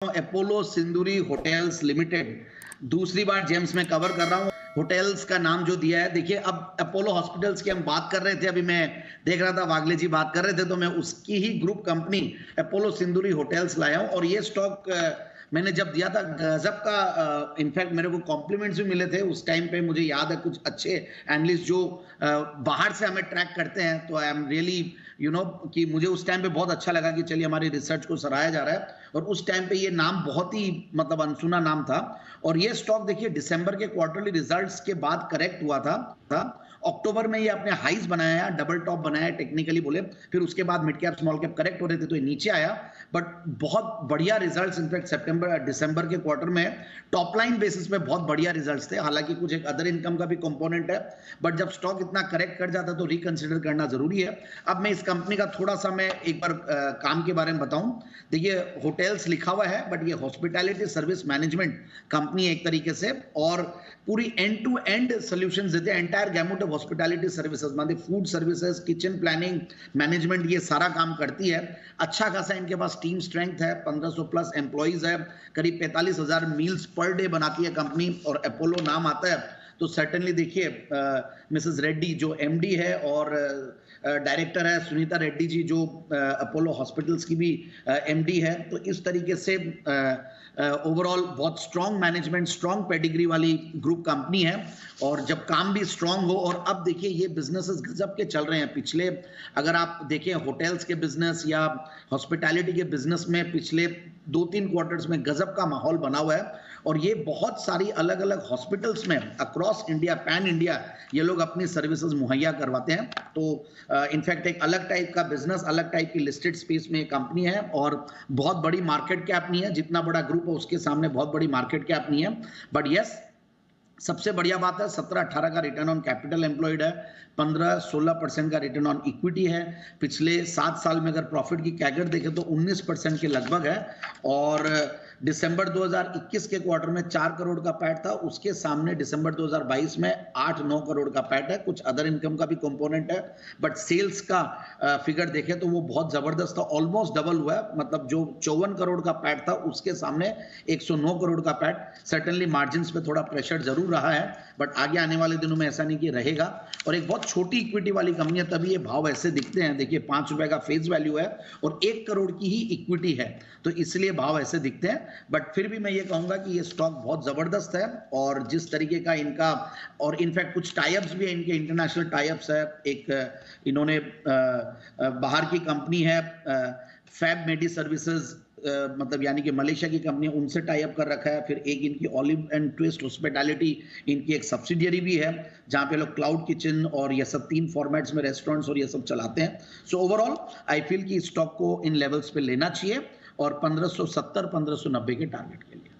Apollo सिंदूरी hotels limited दूसरी बार James में कवर कर रहा हूँ। होटल्स का नाम जो दिया है, देखिए अब अपोलो हॉस्पिटल्स की हम बात कर रहे थे, अभी मैं देख रहा था वागले जी बात कर रहे थे, तो मैं उसकी ही ग्रुप कंपनी अपोलो सिंदूरी होटल्स लाया हूँ। और ये स्टॉक मैंने जब दिया था गजब का, इनफैक्ट मेरे को कॉम्प्लीमेंट्स भी मिले थे उस टाइम पे। मुझे याद है कुछ अच्छे एनालिस्ट जो बाहर से हमें ट्रैक करते हैं, तो आई एम रियली कि मुझे उस टाइम पे बहुत अच्छा लगा कि चलिए हमारी रिसर्च को सराहा जा रहा है। और उस टाइम पे ये नाम बहुत ही मतलब अनसुना नाम था। और ये स्टॉक देखिए दिसंबर के क्वार्टरली रिजल्ट्स के बाद करेक्ट हुआ था। अक्टूबर में ये अपने हाइज बनाया, डबल टॉप बनाया टेक्निकली बोले, फिर उसके बाद mid cap small cap correct हो रहे थे तो ये नीचे आया। बट बहुत बढ़िया रिजल्ट्स, इनफैक्ट सितंबर दिसंबर के क्वार्टर में टॉप लाइन बेसिस पे बहुत बढ़िया रिजल्ट्स थे। हालांकि कुछ एक अदर इनकम का भी कंपोनेंट है, बट जब स्टॉक इतना करेक्ट कर जाता तो रिकंसिडर करना जरूरी है। अब मैं इस कंपनी का थोड़ा सा मैं एक बार काम के बारे में बताऊं। देखिए होटल्स लिखा हुआ है, बट ये हॉस्पिटैलिटी सर्विस मैनेजमेंट कंपनी एक तरीके से, और पूरी एंड टू एंड सॉल्यूशंस देते हैं। एंटायर गैमुट ऑफ हॉस्पिटैलिटी सर्विसेज, मतलब food services, kitchen planning, management, ये सारा काम करती है। अच्छा खासा इनके पास टीम स्ट्रेंथ है, 1500 प्लस एम्प्लॉइज है, करीब 45,000 मील्स पर डे बनाती है कंपनी। और अपोलो नाम आता है तो सर्टेनली देखिए मिसेस रेड्डी जो एमडी है और डायरेक्टर है, सुनीता रेड्डी जी जो अपोलो हॉस्पिटल्स की भी एमडी है। तो इस तरीके से ओवरऑल बहुत स्ट्रॉन्ग मैनेजमेंट, स्ट्रॉन्ग पेडिग्री वाली ग्रुप कंपनी है। और जब काम भी स्ट्रॉन्ग हो, और अब देखिए ये बिजनेसेस गजब के चल रहे हैं। पिछले अगर आप देखें होटल्स के बिजनेस या हॉस्पिटैलिटी के बिजनेस में पिछले 2-3 क्वार्टर्स में गजब का माहौल बना हुआ है। और ये बहुत सारी अलग अलग हॉस्पिटल्स में अक्रॉस इंडिया, पैन इंडिया, ये लोग अपनी सर्विसेज मुहैया करवाते हैं। तो इनफैक्ट एक अलग टाइप का बिजनेस, अलग टाइप की लिस्टेड स्पेस में कंपनी है, और बहुत बड़ी मार्केट कैप नहीं है। जितना बड़ा ग्रुप है उसके सामने बहुत बड़ी मार्केट कैप नहीं है। बट यस, सबसे बढ़िया बात है 17-18 का रिटर्न ऑन कैपिटल एम्प्लॉयड है, 15-16% का रिटर्न ऑन इक्विटी है। पिछले 7 साल में अगर प्रॉफिट की कैगर देखें तो 19% के लगभग है। और दिसंबर 2021 के क्वार्टर में 4 करोड़ का पैट था, उसके सामने दिसंबर 2022 में 8-9 करोड़ का पैट है। कुछ अदर इनकम का भी कंपोनेंट है, बट सेल्स का फिगर देखें तो वो बहुत जबरदस्त था, ऑलमोस्ट डबल हुआ है। मतलब जो 54 करोड़ का पैट था उसके सामने 109 करोड़ का पैट। सर्टेनली मार्जिन पे थोड़ा प्रेशर जरूर रहा है, बट आगे आने वाले दिनों में ऐसा नहीं कि रहेगा। और एक बहुत छोटी इक्विटी वाली कंपनी है, तभी ये भाव ऐसे दिखते हैं। देखिए 5 रुपए का फेस वैल्यू है और 1 करोड़ की ही इक्विटी है, तो इसलिए भाव ऐसे दिखते हैं। बट फिर भी मैं ये कहूंगा कि ये स्टॉक बहुत जबरदस्त है। और जिस तरीके का इनका, और इनफैक्ट कुछ टाइप्स भी है इनके, इंटरनेशनल टाइप्स है। एक इन्होंने बाहर की कंपनी है फैब मेडी सर्विसेज, मतलब यानी कि मलेशिया की कंपनी, उनसे टाई अप कर रखा है। फिर एक इनकी ऑलिव एंड ट्विस्ट हॉस्पिटैलिटी, इनकी एक सब्सिडियरी भी है जहां पे लोग क्लाउड किचन और ये सब 3 फॉर्मेट्स में रेस्टोरेंट्स और ये सब चलाते हैं। सो ओवरऑल आई फील कि स्टॉक को इन लेवल्स पे लेना चाहिए, और 1570-1590 के टारगेट के लिए।